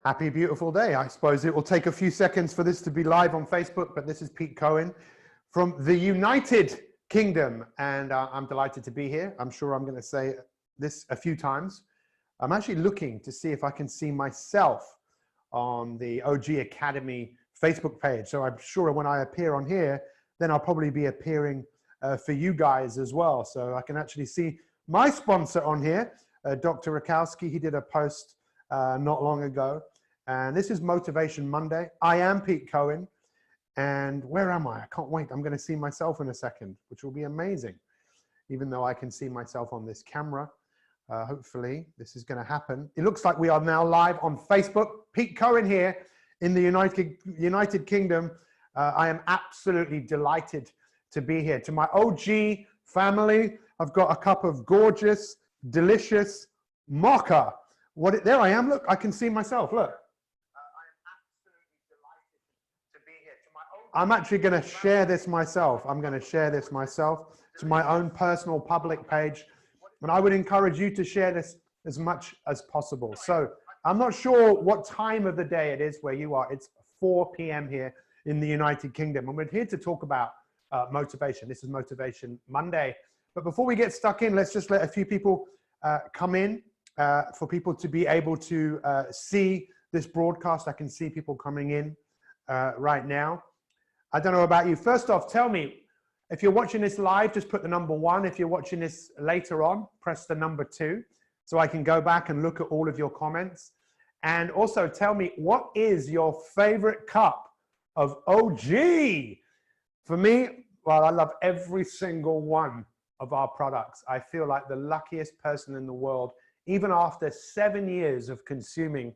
Happy, beautiful day. I suppose it will take a few seconds for this to be live on Facebook, but this is Pete Cohen from the United Kingdom, and I'm delighted to be here. I'm sure I'm going to say this a few times. I'm actually looking to see if I can see myself on the OG Academy Facebook page. So I'm sure when I appear on here, then I'll probably be appearing for you guys as well. So I can actually see my sponsor on here, Dr. Rakowski. He did a post not long ago. And this is Motivation Monday. I am Pete Cohen. And where am I? I can't wait. I'm going to see myself in a second, which will be amazing. Even though I can see myself on this camera. Hopefully this is going to happen. It looks like we are now live on Facebook. Pete Cohen here in the United Kingdom. I am absolutely delighted to be here. To my OG family, I've got a cup of gorgeous, delicious mocha. There I am. Look, I can see myself. Look. I'm actually going to share this myself. I'm going to share this myself to my own personal public page. And I would encourage you to share this as much as possible. So I'm not sure what time of the day it is where you are. It's 4 p.m. here in the United Kingdom. And we're here to talk about motivation. This is Motivation Monday. But before we get stuck in, let's just let a few people come in for people to be able to see this broadcast. I can see people coming in right now. I don't know about you. First off, tell me, if you're watching this live, just put the number 1. If you're watching this later on, press the number 2, so I can go back and look at all of your comments. And also tell me, what is your favorite cup of OG? For me, well, I love every single one of our products. I feel like the luckiest person in the world, even after 7 years of consuming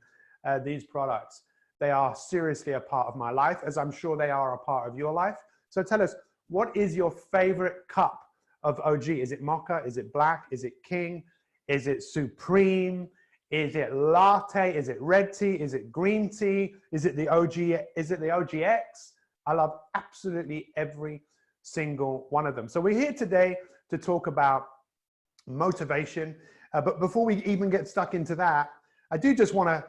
these products. They are seriously a part of my life, as I'm sure they are a part of your life. So tell us, what is your favorite cup of OG? Is it mocha? Is it black? Is it king? Is it supreme? Is it latte? Is it red tea? Is it green tea? Is it the OG? Is it the OGX? I love absolutely every single one of them. So we're here today to talk about motivation. But before we even get stuck into that, I do just want to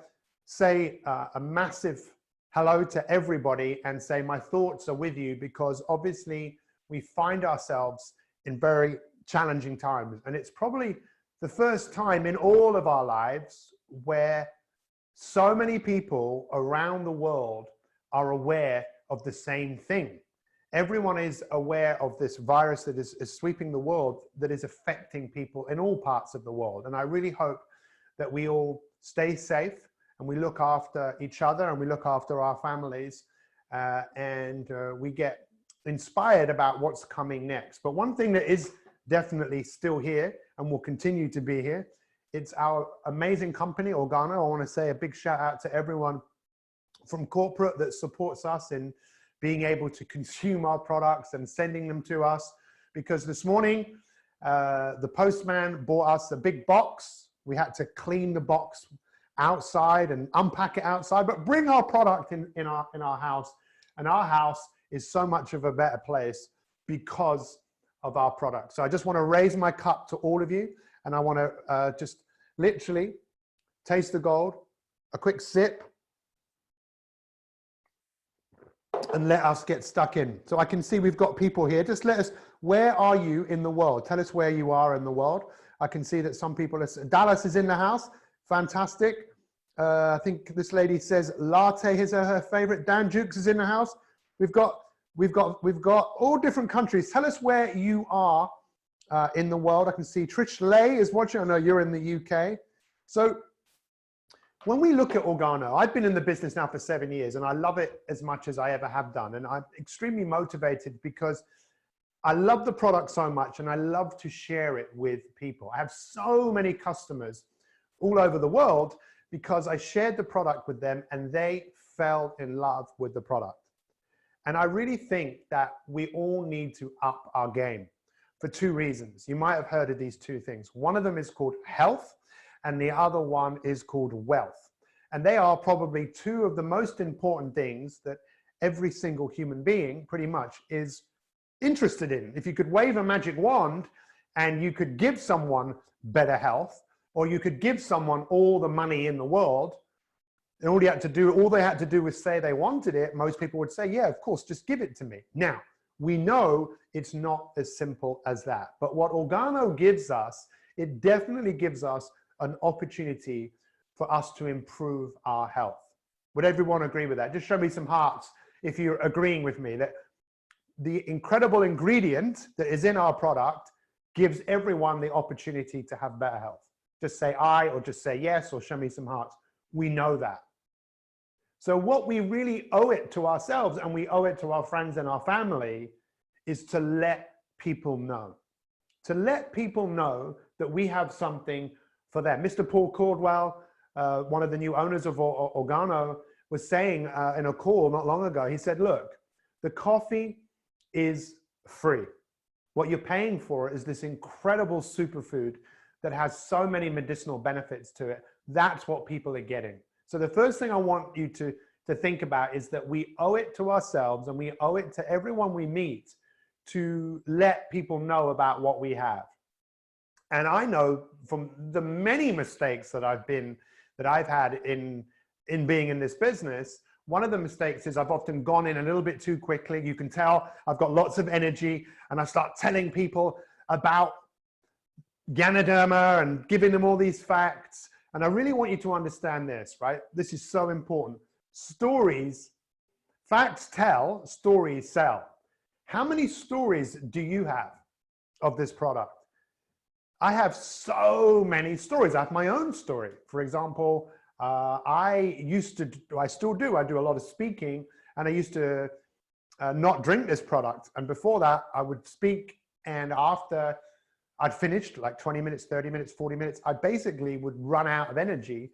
say a massive hello to everybody and say my thoughts are with you, because obviously we find ourselves in very challenging times. And it's probably the first time in all of our lives where so many people around the world are aware of the same thing. Everyone is aware of this virus that is sweeping the world, that is affecting people in all parts of the world. And I really hope that we all stay safe, and we look after each other, and we look after our families, and we get inspired about what's coming next. But one thing that is definitely still here and will continue to be here, it's our amazing company, Organo. I want to say a big shout out to everyone from corporate that supports us in being able to consume our products and sending them to us. Because this morning, the postman bought us a big box. We had to clean the box outside and unpack it outside, but bring our product in our house. And our house is so much of a better place because of our product. So I just want to raise my cup to all of you, and I want to just literally taste the gold, a quick sip, and let us get stuck in. So I can see we've got people here. Just let us, where are you in the world? Tell us where you are in the world. I can see that some people are, Dallas is in the house. Fantastic. I think this lady says latte is her favorite. Dan Jukes is in the house. We've got all different countries. Tell us where you are in the world. I can see Trish Lay is watching. I know you're in the UK. So when we look at Organo, I've been in the business now for 7 years, and I love it as much as I ever have done. And I'm extremely motivated because I love the product so much, and I love to share it with people. I have so many customers all over the world because I shared the product with them and they fell in love with the product. And I really think that we all need to up our game for 2 reasons. You might have heard of these 2 things. One of them is called health, and the other one is called wealth. And they are probably 2 of the most important things that every single human being pretty much is interested in. If you could wave a magic wand and you could give someone better health, or you could give someone all the money in the world, And all they had to do was say they wanted it. Most people would say, yeah, of course, just give it to me. Now, we know it's not as simple as that. But what Organo gives us, it definitely gives us an opportunity for us to improve our health. Would everyone agree with that? Just show me some hearts if you're agreeing with me that the incredible ingredient that is in our product gives everyone the opportunity to have better health. Just say I, or just say yes, or show me some hearts. We know that. So what we really owe it to ourselves, and we owe it to our friends and our family, is to let people know. To let people know that we have something for them. Mr. Paul Caldwell, one of the new owners of Organo, was saying in a call not long ago, he said, look, the coffee is free. What you're paying for is this incredible superfood that has so many medicinal benefits to it. That's what people are getting. So the first thing I want you to think about is that we owe it to ourselves, and we owe it to everyone we meet to let people know about what we have. And I know from the many mistakes that I've had in being in this business, one of the mistakes is I've often gone in a little bit too quickly. You can tell I've got lots of energy, and I start telling people about Ganoderma and giving them all these facts. And I really want you to understand this, right? This is so important. Stories, facts tell, stories sell. How many stories do you have of this product? I have so many stories. I have my own story. For example, I still do a lot of speaking, and I used to not drink this product. And before that, I would speak, and after I'd finished like 20 minutes, 30 minutes, 40 minutes, I basically would run out of energy,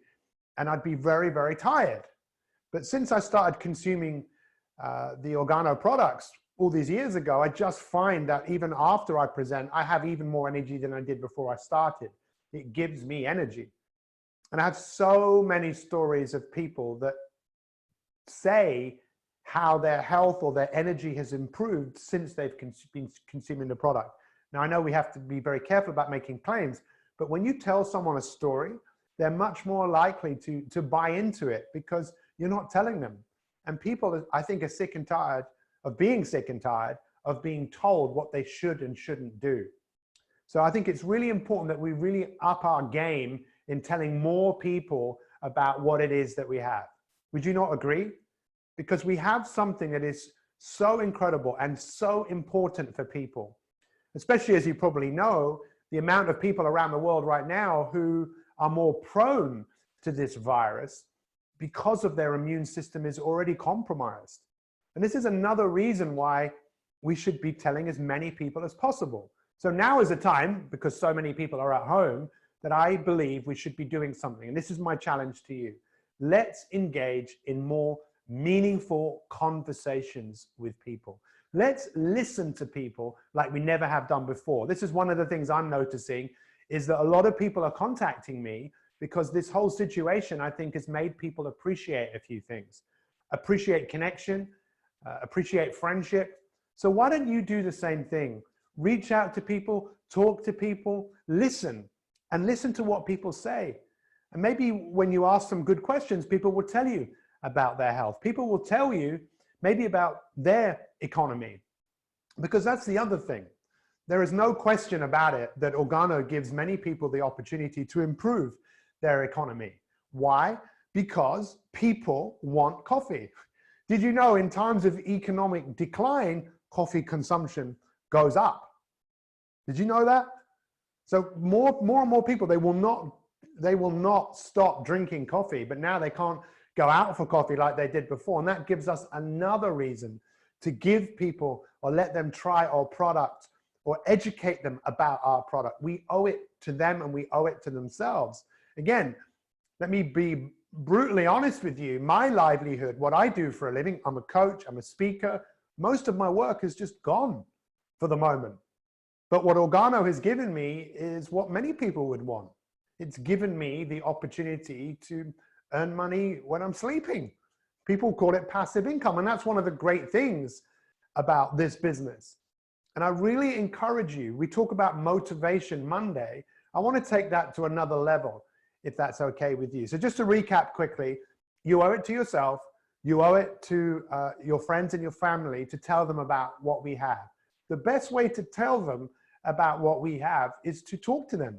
and I'd be very, very tired. But since I started consuming the Organo products all these years ago, I just find that even after I present, I have even more energy than I did before I started. It gives me energy. And I have so many stories of people that say how their health or their energy has improved since they've been consuming the product. Now, I know we have to be very careful about making claims, but when you tell someone a story, they're much more likely to buy into it because you're not telling them. And people, I think, are sick and tired of being sick and tired of being told what they should and shouldn't do. So I think it's really important that we really up our game in telling more people about what it is that we have. Would you not agree? Because we have something that is so incredible and so important for people. Especially, as you probably know, the amount of people around the world right now who are more prone to this virus because of their immune system is already compromised. And this is another reason why we should be telling as many people as possible. So now is the time, because so many people are at home, that I believe we should be doing something. And this is my challenge to you. Let's engage in more meaningful conversations with people. Let's listen to people like we never have done before. This is one of the things I'm noticing, is that a lot of people are contacting me because this whole situation, I think, has made people appreciate a few things. Appreciate connection, appreciate friendship. So why don't you do the same thing? Reach out to people, talk to people, listen, and listen to what people say. And maybe when you ask some good questions, people will tell you about their health. People will tell you maybe about their economy, because that's the other thing. There is no question about it that Organo gives many people the opportunity to improve their economy. Why? Because people want coffee. Did you know in times of economic decline, coffee consumption goes up? Did you know that? So more and more people, they will not stop drinking coffee, but now they can't go out for coffee like they did before. And that gives us another reason to give people or let them try our product or educate them about our product. We owe it to them, and we owe it to themselves. Again, let me be brutally honest with you. My livelihood, what I do for a living, I'm a coach, I'm a speaker. Most of my work is just gone for the moment. But what Organo has given me is what many people would want. It's given me the opportunity to earn money when I'm sleeping. People call it passive income. And that's one of the great things about this business. And I really encourage you, we talk about Motivation Monday. I want to take that to another level, if that's okay with you. So just to recap quickly, You owe it to yourself. You owe it to your friends and your family to tell them about what we have. The best way to tell them about what we have is to talk to them.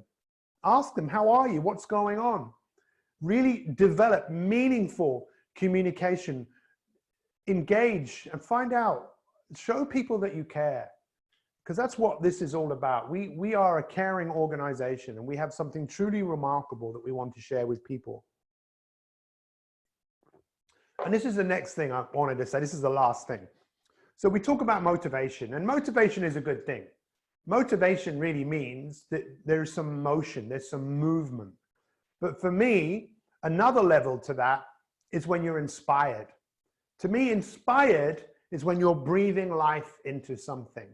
Ask them, how are you? What's going on? Really develop meaningful communication. Engage and find out. Show people that you care. Because that's what this is all about. We are a caring organization, and we have something truly remarkable that we want to share with people. And this is the next thing I wanted to say. This is the last thing. So we talk about motivation, and motivation is a good thing. Motivation really means that there's some motion, there's some movement. But for me, another level to that is when you're inspired. To me, inspired is when you're breathing life into something.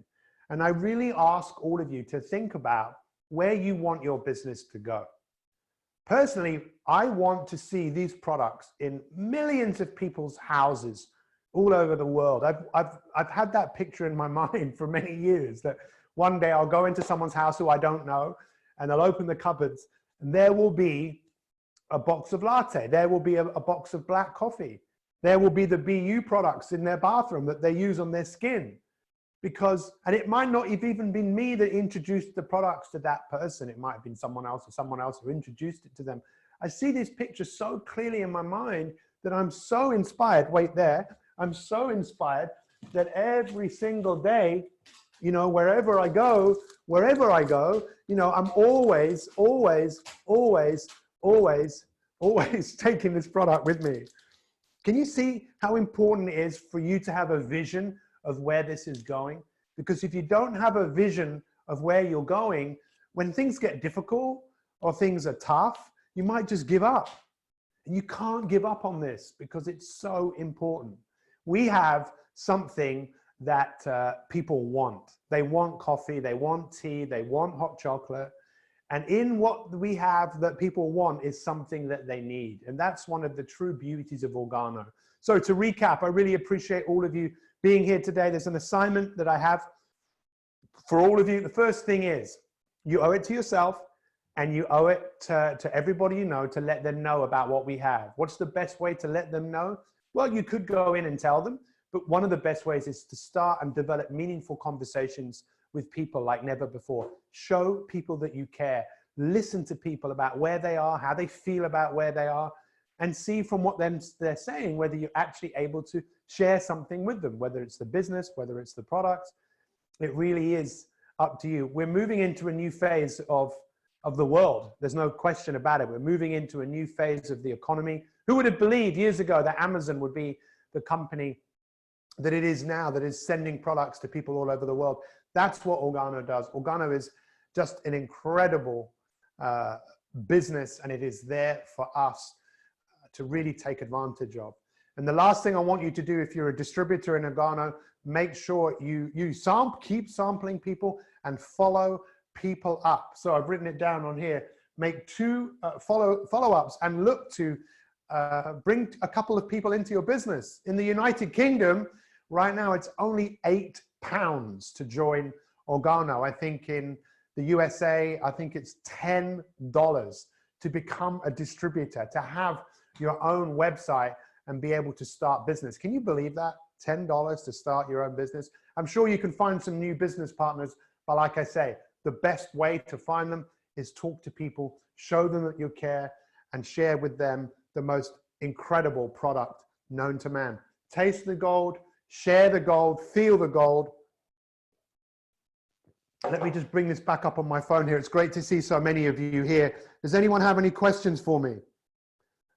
And I really ask all of you to think about where you want your business to go. Personally, I want to see these products in millions of people's houses all over the world. I've had that picture in my mind for many years, that one day I'll go into someone's house who I don't know, and they'll open the cupboards, and there will be a box of latte. There will be a box of black coffee. There will be the BU products in their bathroom that they use on their skin. And it might not have even been me that introduced the products to that person. It might have been someone else or someone else who introduced it to them. I see these pictures so clearly in my mind that I'm so inspired. Wait there. I'm so inspired that every single day, you know, wherever I go, you know, I'm always taking this product with me. Can you see how important it is for you to have a vision of where this is going? Because if you don't have a vision of where you're going, when things get difficult or things are tough, you might just give up. And you can't give up on this because it's so important. We have something that people want. They want coffee, they want tea, they want hot chocolate. And in what we have that people want is something that they need. And that's one of the true beauties of Organo. So to recap, I really appreciate all of you being here today. There's an assignment that I have for all of you. The first thing is you owe it to yourself, and you owe it to everybody you know to let them know about what we have. What's the best way to let them know? Well, you could go in and tell them, but one of the best ways is to start and develop meaningful conversations with people like never before. Show people that you care. Listen to people about where they are, how they feel about where they are, and see from what they're saying whether you're actually able to share something with them, whether it's the business, whether it's the products. It really is up to you. We're moving into a new phase of the world. There's no question about it. We're moving into a new phase of the economy. Who would have believed years ago that Amazon would be the company that it is now, that is sending products to people all over the world? That's what Organo does. Organo is just an incredible business, and it is there for us to really take advantage of. And the last thing I want you to do, if you're a distributor in Organo, make sure you keep sampling people and follow people up. So I've written it down on here. Make 2 follow-ups and look to bring a couple of people into your business. In the United Kingdom, right now, it's only £8 to join Organo. I think in the USA, I think it's $10 to become a distributor, to have your own website and be able to start business. Can you believe that? $10 to start your own business. I'm sure you can find some new business partners, but like I say, the best way to find them is talk to people, show them that you care, and share with them the most incredible product known to man. Taste the gold, share the gold, feel the gold. Let me just bring this back up on my phone here. It's great to see so many of you here. Does anyone have any questions for me?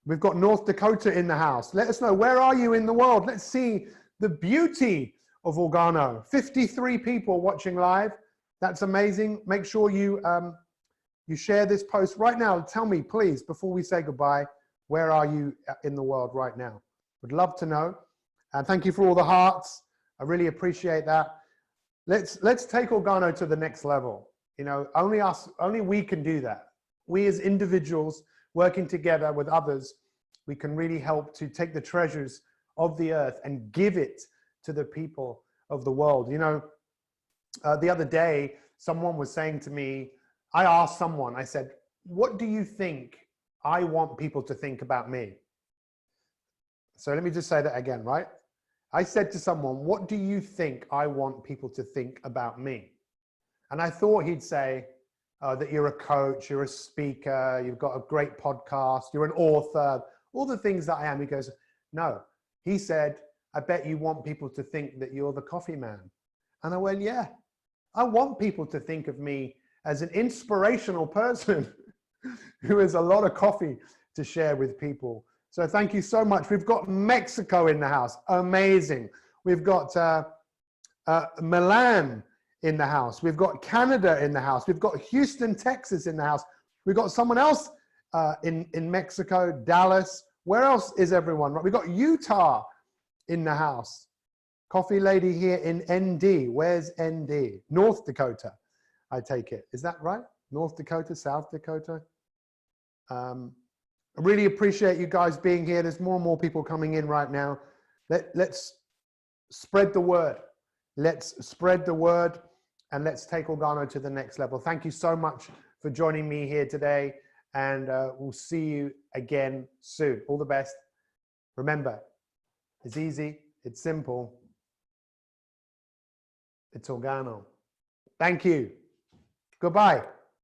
We've got North Dakota in the house. Let us know, where are you in the world? Let's see the beauty of Organo. 53 people watching live. That's amazing. Make sure you share this post right now. Tell me, please, before we say goodbye, where are you in the world right now? Would love to know. And thank you for all the hearts. I really appreciate that. Let's take Organo to the next level. You know, only we can do that. We as individuals working together with others, we can really help to take the treasures of the earth and give it to the people of the world. You know, the other day, someone was saying to me, I asked someone, I said, what do you think I want people to think about me? So let me just say that again, right? I said to someone, what do you think I want people to think about me? And I thought he'd say that you're a coach, you're a speaker, you've got a great podcast, you're an author, all the things that I am. He goes, no. He said, I bet you want people to think that you're the coffee man. And I went, yeah, I want people to think of me as an inspirational person who has a lot of coffee to share with people. So thank you so much. We've got Mexico in the house. Amazing. We've got Milan in the house. We've got Canada in the house. We've got Houston, Texas in the house. We've got someone else in Mexico, Dallas. Where else is everyone? We've got Utah in the house. Coffee lady here in ND. Where's ND? North Dakota, I take it. Is that right? North Dakota, South Dakota? I really appreciate you guys being here. There's more and more people coming in right now. Let's spread the word. Let's spread the word and let's take Organo to the next level. Thank you so much for joining me here today, and we'll see you again soon. All the best. Remember, it's easy, it's simple, it's Organo. Thank you. Goodbye.